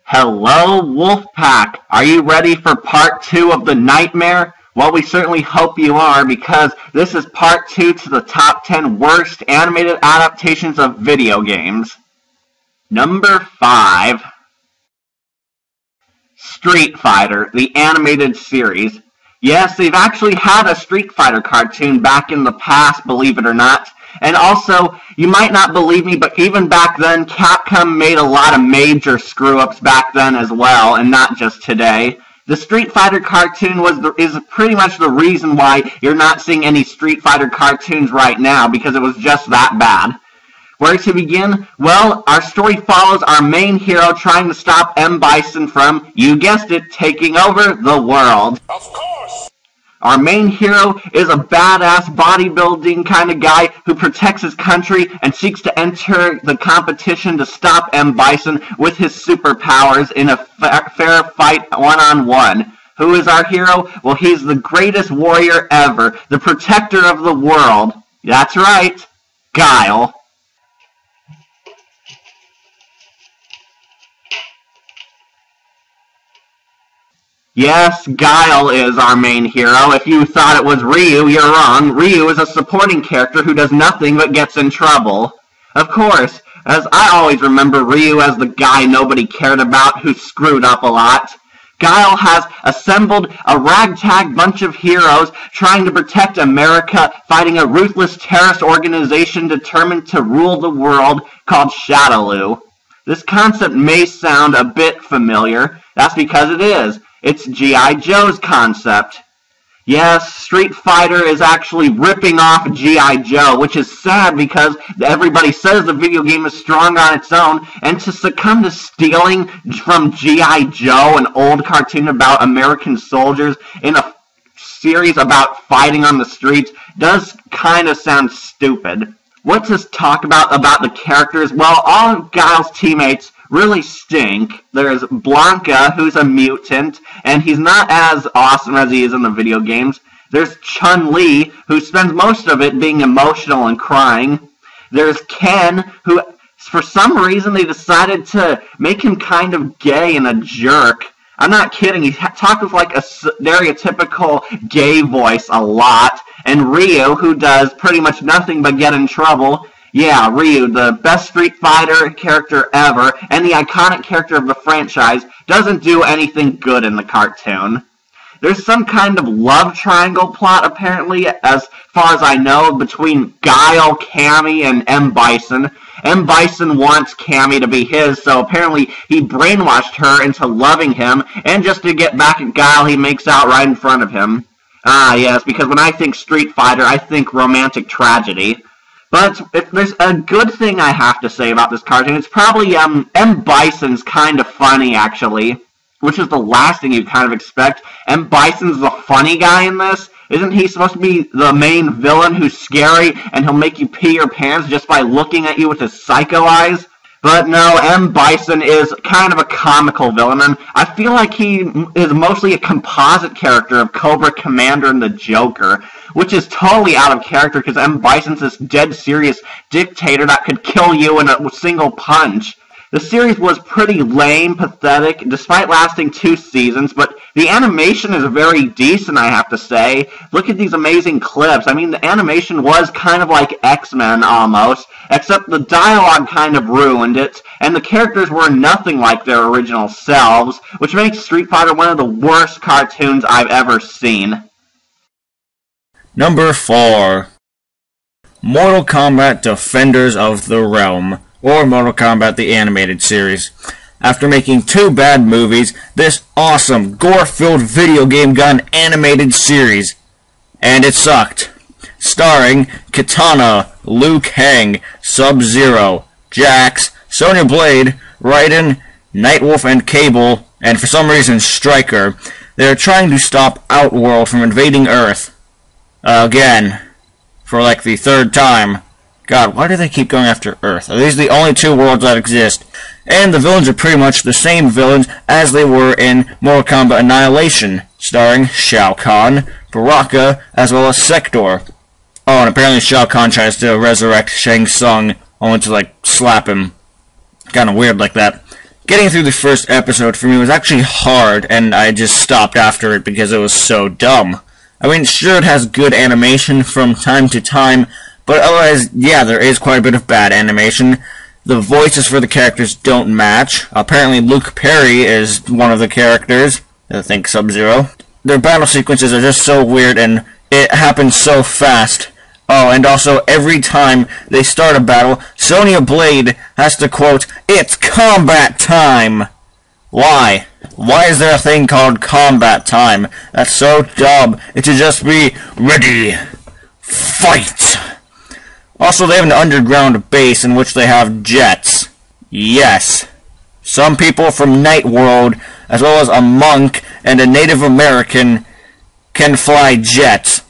Hello, Wolfpack! Are you ready for part 2 of the nightmare? Well, we certainly hope you are, because this is part 2 to the top 10 worst animated adaptations of video games. Number 5. Street Fighter, the animated series. Yes, they've actually had a Street Fighter cartoon back in the past, believe it or not. And also, you might not believe me, but even back then, Capcom made a lot of major screw-ups back then as well, and not just today. The Street Fighter cartoon is pretty much the reason why you're not seeing any Street Fighter cartoons right now, because it was just that bad. Where to begin? Well, our story follows our main hero trying to stop M. Bison from, you guessed it, taking over the world. Of course! Our main hero is a badass bodybuilding kind of guy who protects his country and seeks to enter the competition to stop M. Bison with his superpowers in a fair fight one-on-one. Who is our hero? Well, he's the greatest warrior ever, the protector of the world. That's right, Guile. Yes, Guile is our main hero. If you thought it was Ryu, you're wrong. Ryu is a supporting character who does nothing but gets in trouble. Of course, as I always remember Ryu as the guy nobody cared about who screwed up a lot. Guile has assembled a ragtag bunch of heroes trying to protect America, fighting a ruthless terrorist organization determined to rule the world called Shadaloo. This concept may sound a bit familiar. That's because it is. It's G.I. Joe's concept. Yes, Street Fighter is actually ripping off G.I. Joe, which is sad because everybody says the video game is strong on its own, and to succumb to stealing from G.I. Joe, an old cartoon about American soldiers, in a series about fighting on the streets, does kind of sound stupid. What to talk about the characters? Well, all of Guile's teammates really stink. There's Blanca, who's a mutant, and he's not as awesome as he is in the video games. There's Chun-Li, who spends most of it being emotional and crying. There's Ken, who, for some reason, they decided to make him kind of gay and a jerk. I'm not kidding, he talks with like a stereotypical gay voice a lot. And Ryu, who does pretty much nothing but get in trouble. Yeah, Ryu, the best Street Fighter character ever, and the iconic character of the franchise, doesn't do anything good in the cartoon. There's some kind of love triangle plot, apparently, as far as I know, between Guile, Cammy, and M. Bison. M. Bison wants Cammy to be his, so apparently he brainwashed her into loving him, and just to get back at Guile, he makes out right in front of him. Ah, yes, because when I think Street Fighter, I think romantic tragedy. But if there's a good thing I have to say about this cartoon, it's probably, M. Bison's kind of funny, actually. Which is the last thing you'd kind of expect. M. Bison's the funny guy in this. Isn't he supposed to be the main villain who's scary and he'll make you pee your pants just by looking at you with his psycho eyes? But no, M. Bison is kind of a comical villain, and I feel like he is mostly a composite character of Cobra Commander and the Joker, which is totally out of character because M. Bison's this dead serious dictator that could kill you in a single punch. The series was pretty lame, pathetic, despite lasting 2 seasons, but the animation is very decent, I have to say. Look at these amazing clips. I mean, the animation was kind of like X-Men, almost, except the dialogue kind of ruined it, and the characters were nothing like their original selves, which makes Street Fighter one of the worst cartoons I've ever seen. Number 4. Mortal Kombat Defenders of the Realm, or Mortal Kombat the Animated Series. After making 2 bad movies, this awesome, gore-filled video game got an animated series. And it sucked. Starring Kitana, Liu Kang, Sub-Zero, Jax, Sonya Blade, Raiden, Nightwolf and Cable, and for some reason Stryker. They are trying to stop Outworld from invading Earth. Again. For like the 3rd time. God, why do they keep going after Earth? Are these the only 2 worlds that exist? And the villains are pretty much the same villains as they were in Mortal Kombat Annihilation, starring Shao Kahn, Baraka, as well as Sector. Oh, and apparently Shao Kahn tries to resurrect Shang Tsung, only to, like, slap him. Kinda weird like that. Getting through the first episode for me was actually hard, and I just stopped after it because it was so dumb. I mean, sure, it has good animation from time to time, but otherwise, yeah, there is quite a bit of bad animation. The voices for the characters don't match. Apparently, Luke Perry is one of the characters. I think Sub-Zero. Their battle sequences are just so weird, and it happens so fast. Oh, and also, every time they start a battle, Sonya Blade has to quote, "It's combat time!" Why? Why is there a thing called combat time? That's so dumb. It should just be, ready, fight! Also, they have an underground base in which they have jets. Yes. Some people from Night World, as well as a monk and a Native American, can fly jets.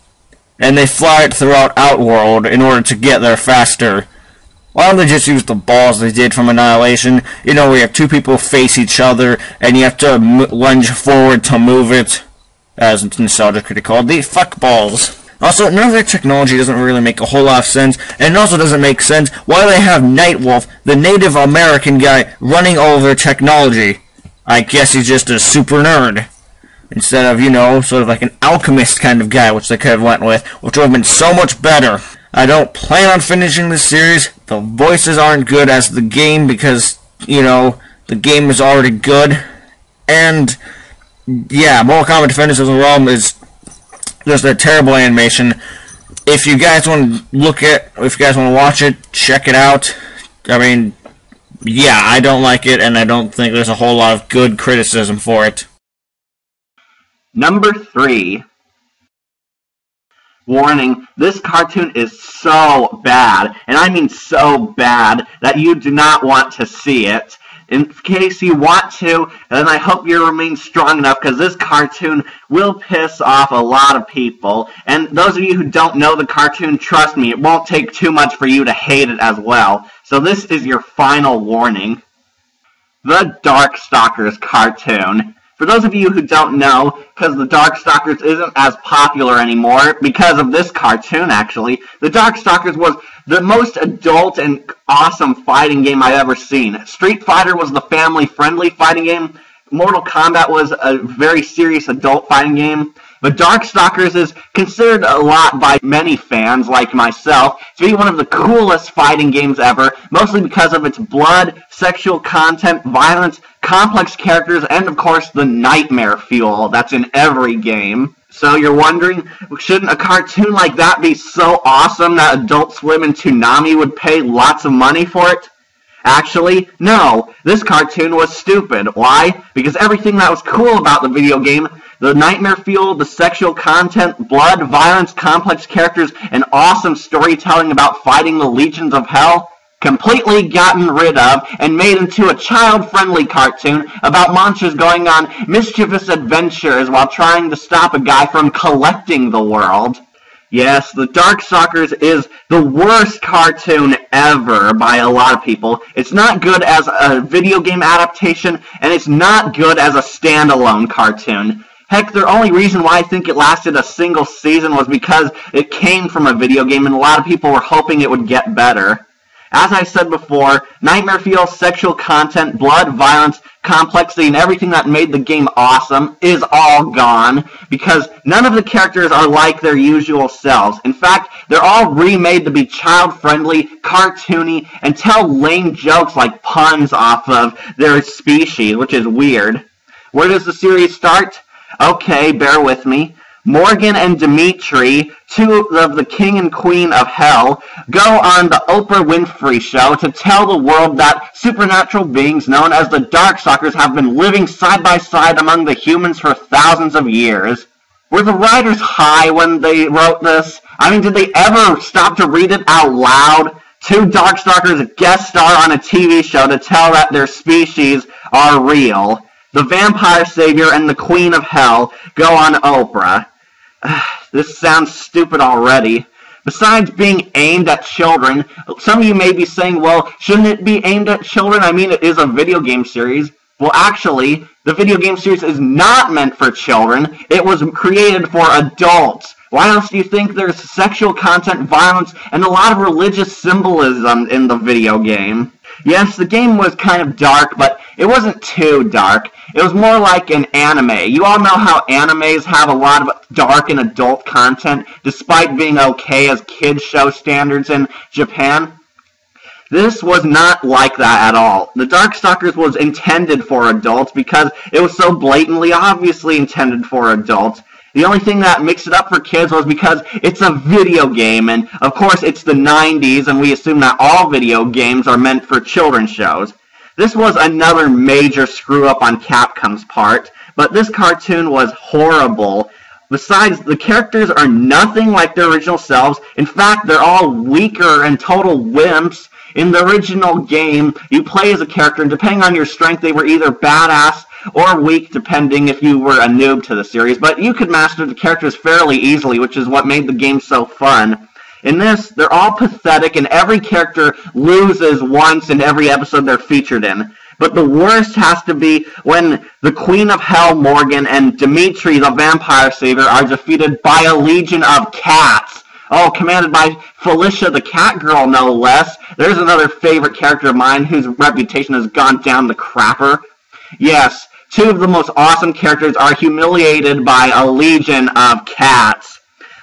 And they fly it throughout Outworld in order to get there faster. Why don't they just use the balls they did from Annihilation? You know, where you have two people face each other, and you have to lunge forward to move it. As Nostalgia Critic called the fuck balls. Also, none of their technology doesn't really make a whole lot of sense, and it also doesn't make sense why they have Nightwolf, the Native American guy, running all of their technology. I guess he's just a super nerd. Instead of, you know, sort of like an alchemist kind of guy, which they could have went with, which would have been so much better. I don't plan on finishing this series. The voices aren't good as the game because, you know, the game is already good. And, yeah, Mortal Kombat Defenders of the Realm is just a terrible animation. If you guys want to if you guys want to watch it, check it out. I mean, yeah, I don't like it, and I don't think there's a whole lot of good criticism for it. Number 3. Warning, this cartoon is so bad, and I mean so bad, that you do not want to see it. In case you want to, then I hope you remain strong enough, because this cartoon will piss off a lot of people. And those of you who don't know the cartoon, trust me, it won't take too much for you to hate it as well. So this is your final warning. The Darkstalkers cartoon. For those of you who don't know, because the Darkstalkers isn't as popular anymore, because of this cartoon actually, the Darkstalkers was the most adult and awesome fighting game I've ever seen. Street Fighter was the family-friendly fighting game. Mortal Kombat was a very serious adult fighting game. But Darkstalkers is considered a lot by many fans, like myself, to be one of the coolest fighting games ever, mostly because of its blood, sexual content, violence, complex characters, and of course the nightmare fuel that's in every game. So you're wondering, shouldn't a cartoon like that be so awesome that Adult Swim and Toonami would pay lots of money for it? Actually, no. This cartoon was stupid. Why? Because everything that was cool about the video game, the nightmare fuel, the sexual content, blood, violence, complex characters, and awesome storytelling about fighting the legions of hell, completely gotten rid of and made into a child-friendly cartoon about monsters going on mischievous adventures while trying to stop a guy from collecting the world. Yes, the Darkstalkers is the worst cartoon ever by a lot of people. It's not good as a video game adaptation, and it's not good as a standalone cartoon. Heck, the only reason why I think it lasted a single season was because it came from a video game, and a lot of people were hoping it would get better. As I said before, nightmare fuel, sexual content, blood, violence, complexity, and everything that made the game awesome is all gone, because none of the characters are like their usual selves. In fact, they're all remade to be child-friendly, cartoony, and tell lame jokes like puns off of their species, which is weird. Where does the series start? Okay, bear with me. Morgan and Dimitri, two of the king and queen of hell, go on the Oprah Winfrey Show to tell the world that supernatural beings known as the Darkstalkers have been living side by side among the humans for thousands of years. Were the writers high when they wrote this? I mean, did they ever stop to read it out loud? Two Darkstalkers guest star on a TV show to tell that their species are real. The vampire savior and the queen of hell go on Oprah. This sounds stupid already. Besides being aimed at children, some of you may be saying, well, shouldn't it be aimed at children? I mean, it is a video game series. Well, actually, the video game series is not meant for children. It was created for adults. Why else do you think there's sexual content, violence, and a lot of religious symbolism in the video game? Yes, the game was kind of dark, but it wasn't too dark. It was more like an anime. You all know how animes have a lot of dark and adult content, despite being okay as kids show standards in Japan. This was not like that at all. The Darkstalkers was intended for adults because it was so blatantly obviously intended for adults. The only thing that mixed it up for kids was because it's a video game, and of course it's the 90s, and we assume that all video games are meant for children's shows. This was another major screw-up on Capcom's part, but this cartoon was horrible. Besides, the characters are nothing like their original selves. In fact, they're all weaker and total wimps. In the original game, you play as a character, and depending on your strength, they were either badass or weak, depending if you were a noob to the series. But you could master the characters fairly easily, which is what made the game so fun. In this, they're all pathetic, and every character loses once in every episode they're featured in. But the worst has to be when the Queen of Hell, Morgan, and Dimitri, the Vampire Savior, are defeated by a legion of cats. Oh, commanded by Felicia the Cat Girl, no less. There's another favorite character of mine whose reputation has gone down the crapper. Yes, two of the most awesome characters are humiliated by a legion of cats.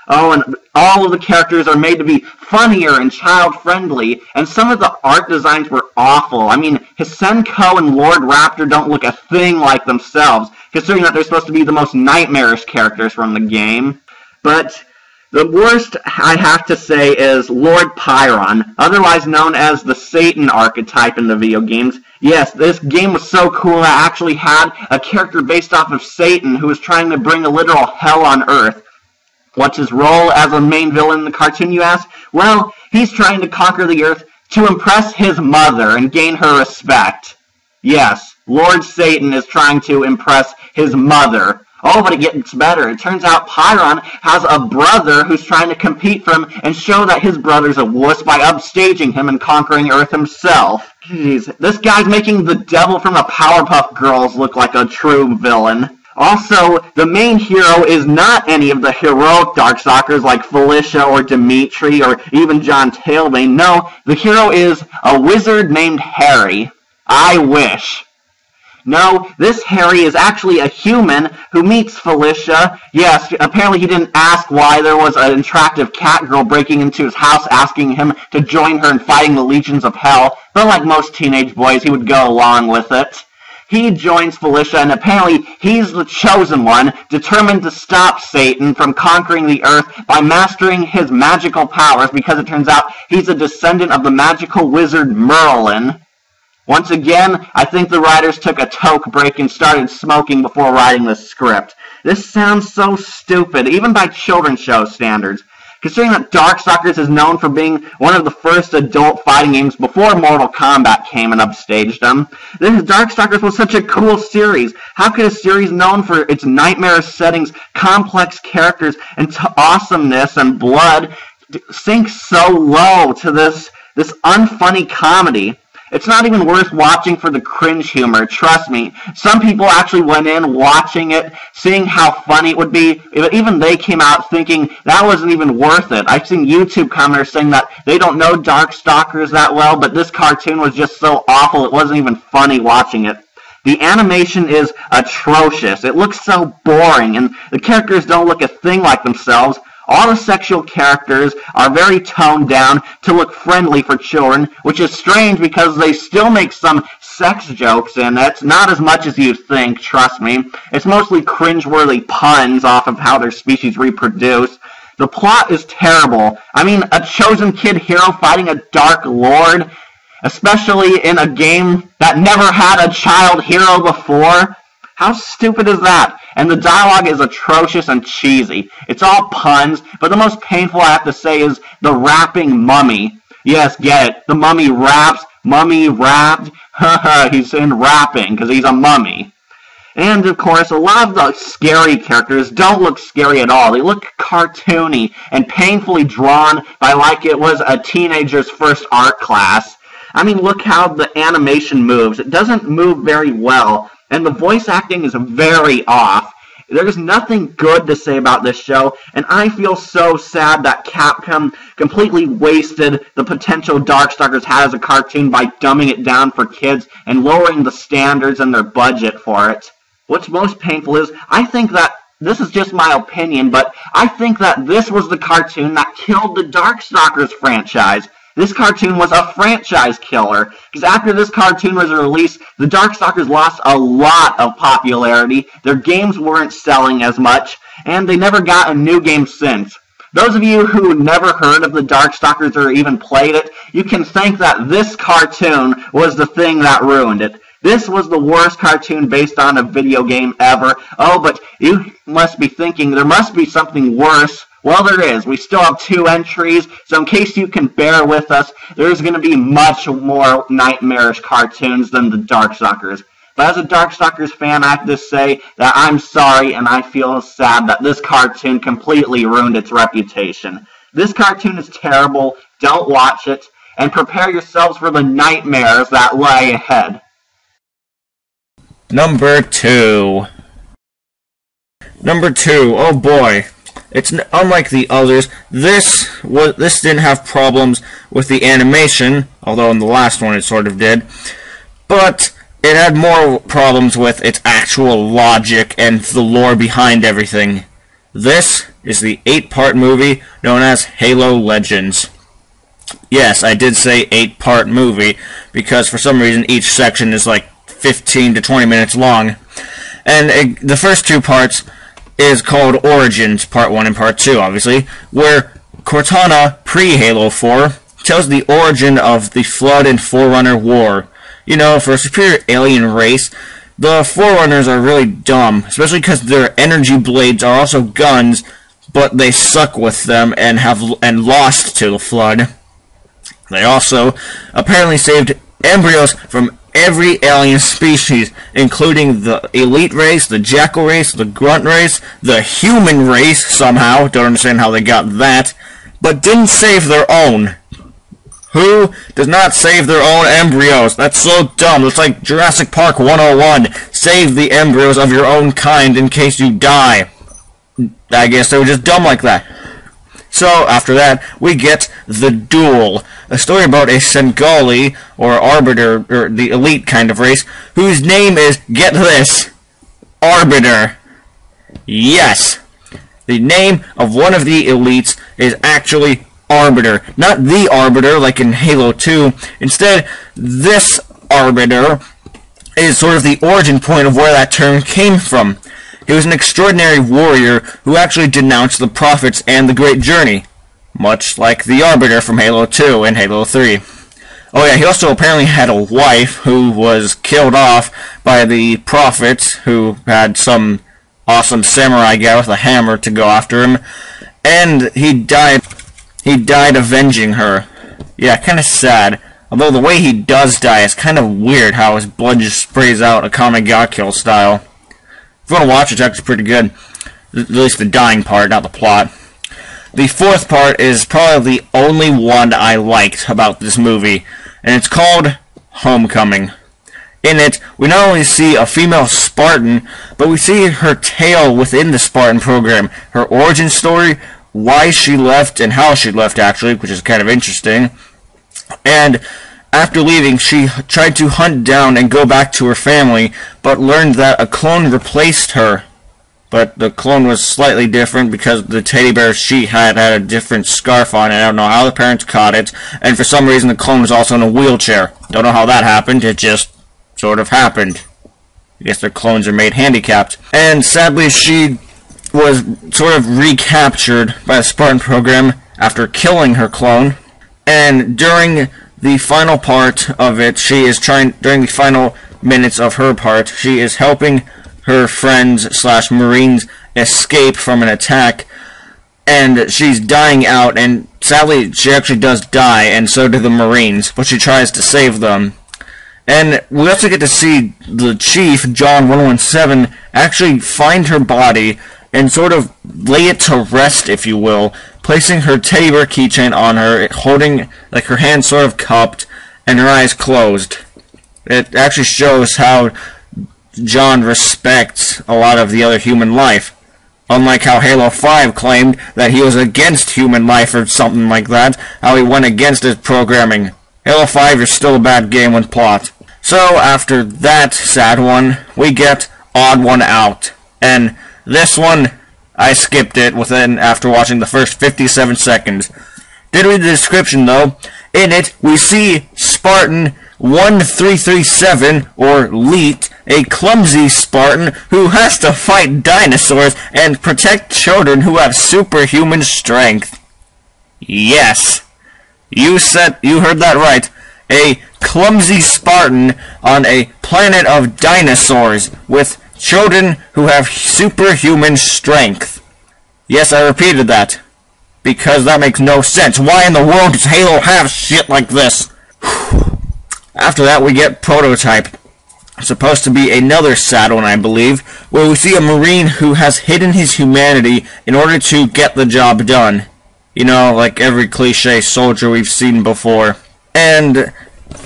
Oh, and all of the characters are made to be funnier and child-friendly, and some of the art designs were awful. I mean, Hisenko and Lord Raptor don't look a thing like themselves, considering that they're supposed to be the most nightmarish characters from the game. But the worst, I have to say, is Lord Pyron, otherwise known as the Satan archetype in the video games. Yes, this game was so cool that it actually had a character based off of Satan who was trying to bring a literal hell on Earth. What's his role as a main villain in the cartoon, you ask? Well, he's trying to conquer the Earth to impress his mother and gain her respect. Yes, Lord Satan is trying to impress his mother. Oh, but it gets better. It turns out Pyron has a brother who's trying to compete for him and show that his brother's a wuss by upstaging him and conquering Earth himself. Jeez, this guy's making the devil from the Powerpuff Girls look like a true villain. Also, the main hero is not any of the heroic Darkstalkers like Felicia or Dimitri or even John Tailbane. No, the hero is a wizard named Harry. I wish. No, this Harry is actually a human who meets Felicia. Yes, apparently he didn't ask why there was an attractive cat girl breaking into his house asking him to join her in fighting the legions of hell, but like most teenage boys, he would go along with it. He joins Felicia, and apparently he's the chosen one, determined to stop Satan from conquering the Earth by mastering his magical powers, because it turns out he's a descendant of the magical wizard Merlin. Once again, I think the writers took a toke break and started smoking before writing the script. This sounds so stupid, even by children's show standards. Considering that Darkstalkers is known for being one of the first adult fighting games before Mortal Kombat came and upstaged them, this Darkstalkers was such a cool series. How could a series known for its nightmarish settings, complex characters, and awesomeness and blood sink so low to this unfunny comedy? It's not even worth watching for the cringe humor, trust me. Some people actually went in watching it, seeing how funny it would be, but even they came out thinking that wasn't even worth it. I've seen YouTube commenters saying that they don't know Darkstalkers that well, but this cartoon was just so awful it wasn't even funny watching it. The animation is atrocious. It looks so boring, and the characters don't look a thing like themselves. All the sexual characters are very toned down to look friendly for children, which is strange because they still make some sex jokes in it. Not as much as you'd think, trust me. It's mostly cringeworthy puns off of how their species reproduce. The plot is terrible. I mean, a chosen kid hero fighting a dark lord, especially in a game that never had a child hero before. How stupid is that? And the dialogue is atrocious and cheesy. It's all puns, but the most painful I have to say is the rapping mummy. Yes, get it. The mummy raps. Mummy rapped. Haha, he's in rapping because he's a mummy. And, of course, a lot of the scary characters don't look scary at all. They look cartoony and painfully drawn by like it was a teenager's first art class. I mean, look how the animation moves. It doesn't move very well. And the voice acting is very off. There's nothing good to say about this show, and I feel so sad that Capcom completely wasted the potential Darkstalkers had as a cartoon by dumbing it down for kids and lowering the standards and their budget for it. What's most painful is, I think that, this is just my opinion, but I think that this was the cartoon that killed the Darkstalkers franchise. This cartoon was a franchise killer, because after this cartoon was released, the Darkstalkers lost a lot of popularity, their games weren't selling as much, and they never got a new game since. Those of you who never heard of the Darkstalkers or even played it, you can think that this cartoon was the thing that ruined it. This was the worst cartoon based on a video game ever. Oh, but you must be thinking there must be something worse. Well, there is. We still have 2 entries, so in case you can bear with us, there's going to be much more nightmarish cartoons than the Darkstalkers. But as a Darkstalkers fan, I have to say that I'm sorry and I feel sad that this cartoon completely ruined its reputation. This cartoon is terrible, don't watch it, and prepare yourselves for the nightmares that lie ahead. Number 2. Number 2, oh boy. It's unlike the others. This didn't have problems with the animation, although in the last one it sort of did. But it had more problems with its actual logic and the lore behind everything. This is the 8-part movie known as Halo Legends. Yes, I did say 8-part movie, because for some reason each section is like 15 to 20 minutes long. And the first 2 parts is called Origins, Part 1 and Part 2, obviously, where Cortana, pre-Halo 4, tells the origin of the Flood and Forerunner War. You know, for a superior alien race, the Forerunners are really dumb, especially because their energy blades are also guns, but they suck with them and lost to the Flood. They also apparently saved embryos from every alien species, including the elite race, the jackal race, the grunt race, the human race somehow, don't understand how they got that, but didn't save their own. Who does not save their own embryos? That's so dumb. It's like Jurassic Park 101. Save the embryos of your own kind in case you die. I guess they were just dumb like that. So, after that, we get The Duel, a story about a Sengali, or Arbiter, or the elite kind of race, whose name is, get this, Arbiter. Yes, the name of one of the elites is actually Arbiter. Not the Arbiter, like in Halo 2. Instead, this Arbiter is sort of the origin point of where that term came from. He was an extraordinary warrior who actually denounced the prophets and the Great Journey, much like the Arbiter from Halo 2 and Halo 3. Oh yeah, he also apparently had a wife who was killed off by the prophets, who had some awesome samurai guy with a hammer to go after him, and he died avenging her. Yeah, kind of sad. Although the way he does die is kind of weird, how his blood just sprays out a Kame ga Kill style. If you want to watch it, it's actually pretty good. At least the dying part, not the plot. The 4th part is probably the only one I liked about this movie, and it's called Homecoming. In it, we not only see a female Spartan, but we see her tale within the Spartan program, her origin story, why she left, and how she left, actually, which is kind of interesting. And after leaving, she tried to hunt down and go back to her family, but learned that a clone replaced her. But the clone was slightly different because the teddy bear she had a different scarf on, and I don't know how the parents caught it, and for some reason the clone was also in a wheelchair. Don't know how that happened, it just sort of happened. I guess their clones are made handicapped. And sadly, she was sort of recaptured by the Spartan program after killing her clone, and during the final part of it, during the final minutes of her part, she is helping her friends / Marines escape from an attack, and she's dying out, and sadly she actually does die, and so do the Marines, but she tries to save them. And we also get to see the Chief, John 117, actually find her body and sort of lay it to rest, if you will, placing her teddy bear keychain on her, holding like her hands sort of cupped and her eyes closed. It actually shows how John respects a lot of the other human life. Unlike how Halo 5 claimed that he was against human life or something like that, how he went against his programming. Halo 5 is still a bad game with plot. So, after that sad one, we get Odd One Out. And this one, I skipped it after watching the first 57 seconds. Did read the description though. In it, we see Spartan 1337, or Leet, a clumsy Spartan who has to fight dinosaurs and protect children who have superhuman strength. Yes, you heard that right. A clumsy Spartan on a planet of dinosaurs with children who have superhuman strength. Yes, I repeated that. Because that makes no sense. Why in the world does Halo have shit like this? After that, we get Prototype. It's supposed to be another sad one, I believe, where we see a Marine who has hidden his humanity in order to get the job done. You know, like every cliche soldier we've seen before. And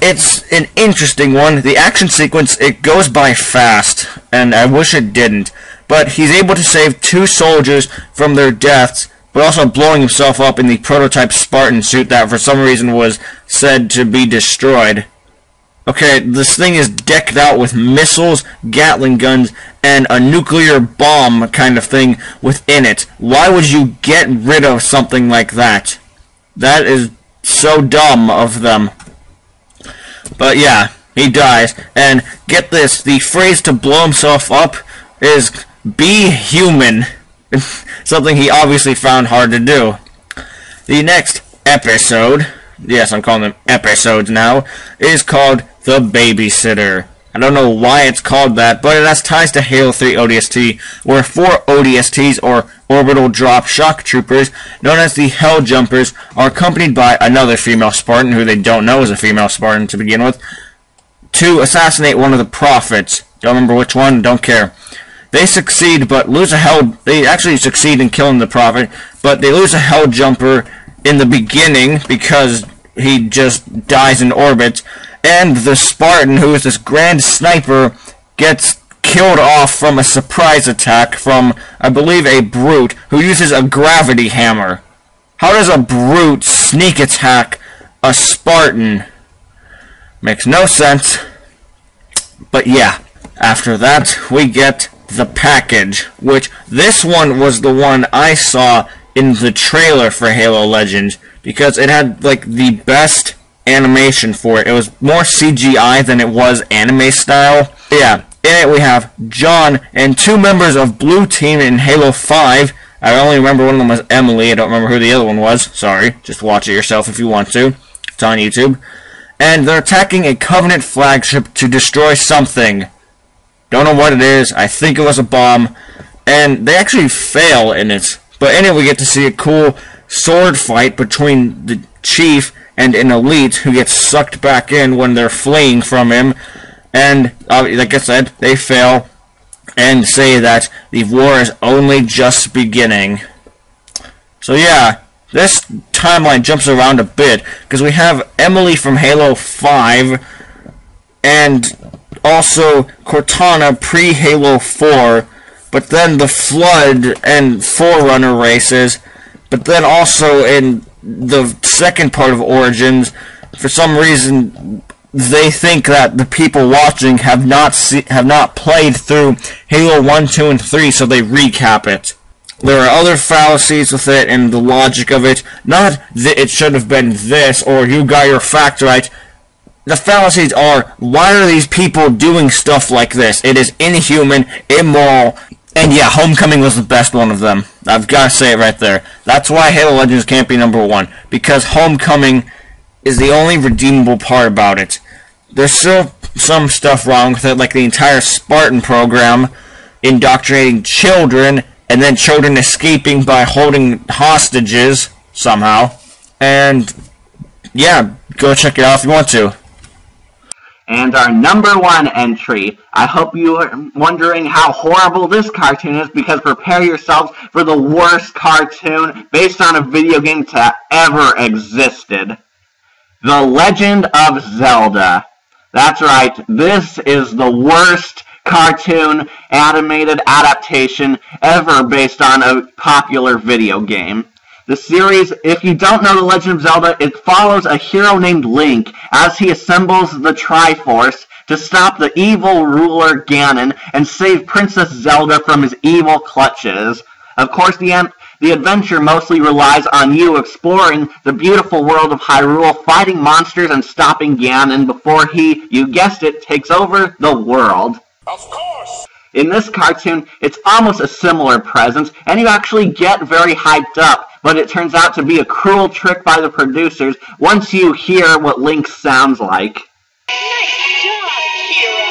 it's an interesting one. The action sequence, it goes by fast, and I wish it didn't. But he's able to save 2 soldiers from their deaths, but also blowing himself up in the Prototype Spartan suit that for some reason was said to be destroyed. Okay, this thing is decked out with missiles, Gatling guns, and a nuclear bomb kind of thing within it. Why would you get rid of something like that? That is so dumb of them. But yeah, he dies. And get this, the phrase to blow himself up is be human. Something he obviously found hard to do. The next episode, yes, I'm calling them episodes now, is called The Babysitter. I don't know why it's called that, but it has ties to Halo 3 ODST, where 4 ODSTs, or Orbital Drop Shock Troopers, known as the Hell Jumpers, are accompanied by another female Spartan, who they don't know is a female Spartan to begin with, to assassinate one of the Prophets. Don't remember which one, don't care. They succeed, but lose they actually succeed in killing the Prophet, but they lose a Hell Jumper in the beginning because he just dies in orbit, and the Spartan, who is this grand sniper, gets killed off from a surprise attack from, I believe, a Brute, who uses a gravity hammer. How does a Brute sneak attack a Spartan? Makes no sense. But yeah, after that, we get The Package, which this one was the one I saw in the trailer for Halo Legends, because it had, like, the best animation for it. It was more CGI than it was anime style. Yeah, in it we have John and 2 members of Blue Team in Halo 5. I only remember one of them was Emily. I don't remember who the other one was. Sorry. Just watch it yourself if you want to. It's on YouTube. And they're attacking a Covenant flagship to destroy something. Don't know what it is. I think it was a bomb. And they actually fail in it. But in it we get to see a cool sword fight between the Chief and an Elite who gets sucked back in when they're fleeing from him. And, like I said, they fail and say that the war is only just beginning. So yeah, this timeline jumps around a bit, because we have Emily from Halo 5, and also Cortana pre-Halo 4, but then the Flood and Forerunner races, but then also in the second part of Origins, for some reason, they think that the people watching have not played through Halo 1, 2, and 3, so they recap it. There are other fallacies with it and the logic of it. Not that it should have been this, or you got your facts right. The fallacies are, why are these people doing stuff like this? It is inhuman, immoral, and yeah, Homecoming was the best one of them. I've got to say it right there. That's why Halo Legends can't be number 1, because Homecoming is the only redeemable part about it. There's still some stuff wrong with it, like the entire Spartan program, indoctrinating children, and then children escaping by holding hostages, somehow. And, yeah, go check it out if you want to. And our number 1 entry. I hope you are wondering how horrible this cartoon is, because prepare yourselves for the worst cartoon based on a video game to ever existed. The Legend of Zelda. That's right, this is the worst cartoon animated adaptation ever based on a popular video game. The series, if you don't know The Legend of Zelda, it follows a hero named Link as he assembles the Triforce to stop the evil ruler Ganon and save Princess Zelda from his evil clutches. Of course, the adventure mostly relies on you exploring the beautiful world of Hyrule, fighting monsters and stopping Ganon before he, you guessed it, takes over the world. Of course! In this cartoon, it's almost a similar presence, and you actually get very hyped up, but it turns out to be a cruel trick by the producers once you hear what Link sounds like. Nice job, hero!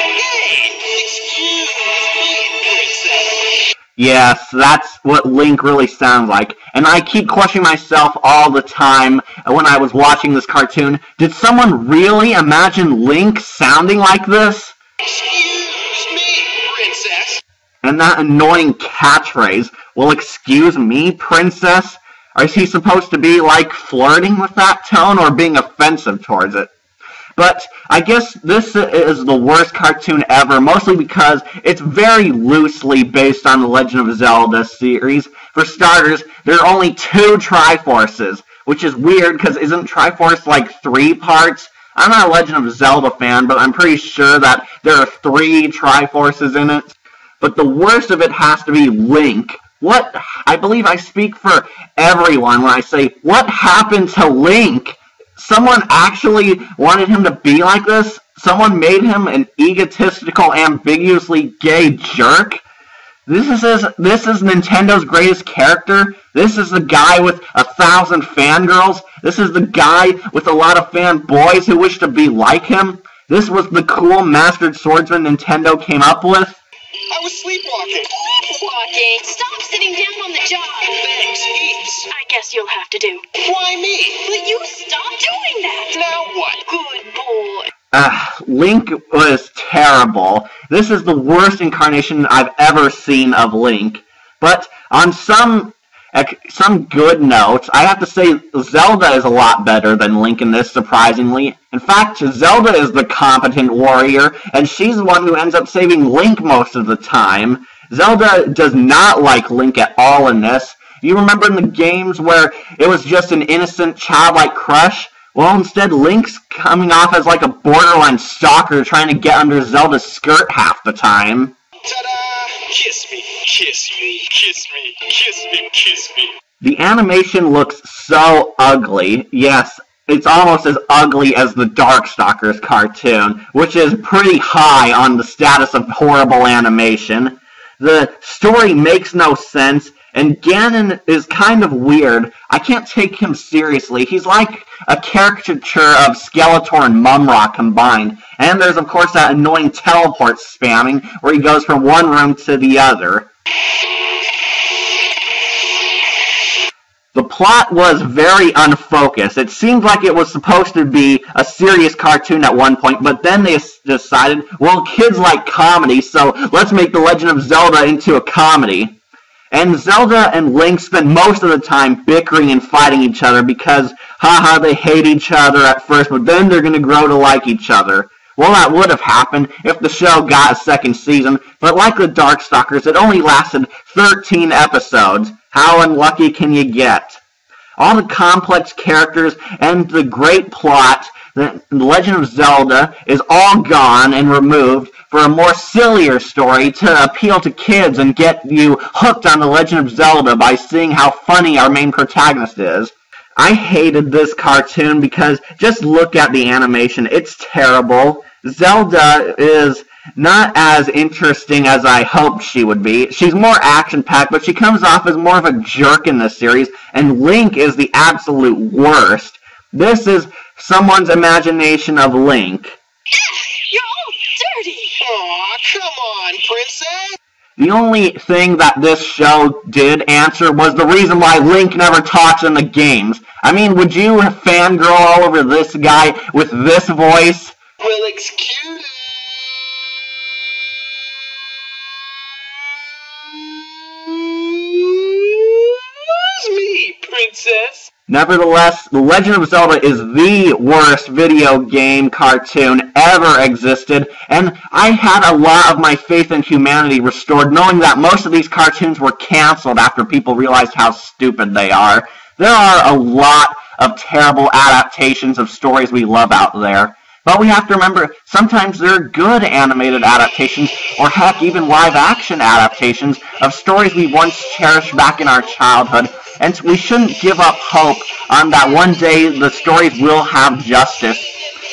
Hey, excuse me, princess. Yes, that's what Link really sounds like, and I keep questioning myself all the time when I was watching this cartoon, did someone really imagine Link sounding like this? Excuse me, princess. And that annoying catchphrase, well, excuse me, princess? Is he supposed to be, like, flirting with that tone or being offensive towards it? But I guess this is the worst cartoon ever, mostly because it's very loosely based on the Legend of Zelda series. For starters, there are only 2 Triforces, which is weird because isn't Triforce like 3 parts? I'm not a Legend of Zelda fan, but I'm pretty sure that there are 3 Triforces in it. But the worst of it has to be Link. I believe I speak for everyone when I say, what happened to Link? Someone actually wanted him to be like this? Someone made him an egotistical, ambiguously gay jerk? This is Nintendo's greatest character? This is the guy with 1,000 fangirls? This is the guy with a lot of fanboys who wish to be like him? This was the cool mastered swordsman Nintendo came up with? I was sleepwalking. Sleepwalking? Stop sitting down on the job. Thanks, heaps. I guess you'll have to do. Why me? But you stop doing that. Now what? Good boy. Link was terrible. This is the worst incarnation I've ever seen of Link. But on some good notes, I have to say Zelda is a lot better than Link in this, surprisingly. In fact, Zelda is the competent warrior, and she's the one who ends up saving Link most of the time. Zelda does not like Link at all in this. You remember in the games where it was just an innocent, childlike crush? Well, instead, Link's coming off as like a borderline stalker trying to get under Zelda's skirt half the time. Ta-da! Kiss me, kiss me, kiss me, kiss me, kiss me. The animation looks so ugly. Yes, it's almost as ugly as the Darkstalkers cartoon, which is pretty high on the status of horrible animation. The story makes no sense, and Ganon is kind of weird. I can't take him seriously. He's like a caricature of Skeletor and Mumra combined. And there's, of course, that annoying teleport spamming where he goes from one room to the other. The plot was very unfocused. It seemed like it was supposed to be a serious cartoon at one point, but then they decided, well, kids like comedy, so let's make The Legend of Zelda into a comedy. And Zelda and Link spend most of the time bickering and fighting each other because, haha, they hate each other at first, but then they're going to grow to like each other. Well, that would have happened if the show got a second season, but like the Darkstalkers, it only lasted 13 episodes. How unlucky can you get? All the complex characters and the great plot, The Legend of Zelda, is all gone and removed for a more sillier story to appeal to kids and get you hooked on The Legend of Zelda by seeing how funny our main protagonist is. I hated this cartoon because just look at the animation. It's terrible. Zelda is not as interesting as I hoped she would be. She's more action-packed, but she comes off as more of a jerk in this series, and Link is the absolute worst. This is someone's imagination of Link. You're all dirty. Aw, come on, princess. The only thing that this show did answer was the reason why Link never talks in the games. I mean, would you fangirl all over this guy with this voice? Well, excuse me, princess. Nevertheless, The Legend of Zelda is the worst video game cartoon ever existed, and I had a lot of my faith in humanity restored knowing that most of these cartoons were canceled after people realized how stupid they are. There are a lot of terrible adaptations of stories we love out there. But we have to remember, sometimes there are good animated adaptations, or heck, even live-action adaptations of stories we once cherished back in our childhood, and we shouldn't give up hope on that one day the stories will have justice.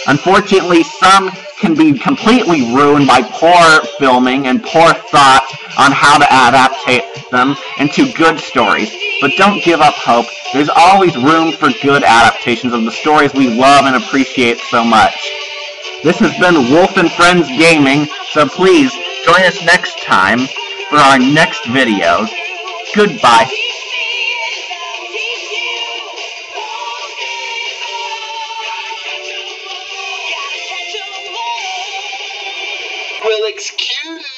Unfortunately, some can be completely ruined by poor filming and poor thought on how to adapt them into good stories. But don't give up hope. There's always room for good adaptations of the stories we love and appreciate so much. This has been Wolf and Friends Gaming, so please join us next time for our next videos. Goodbye. Well, excuse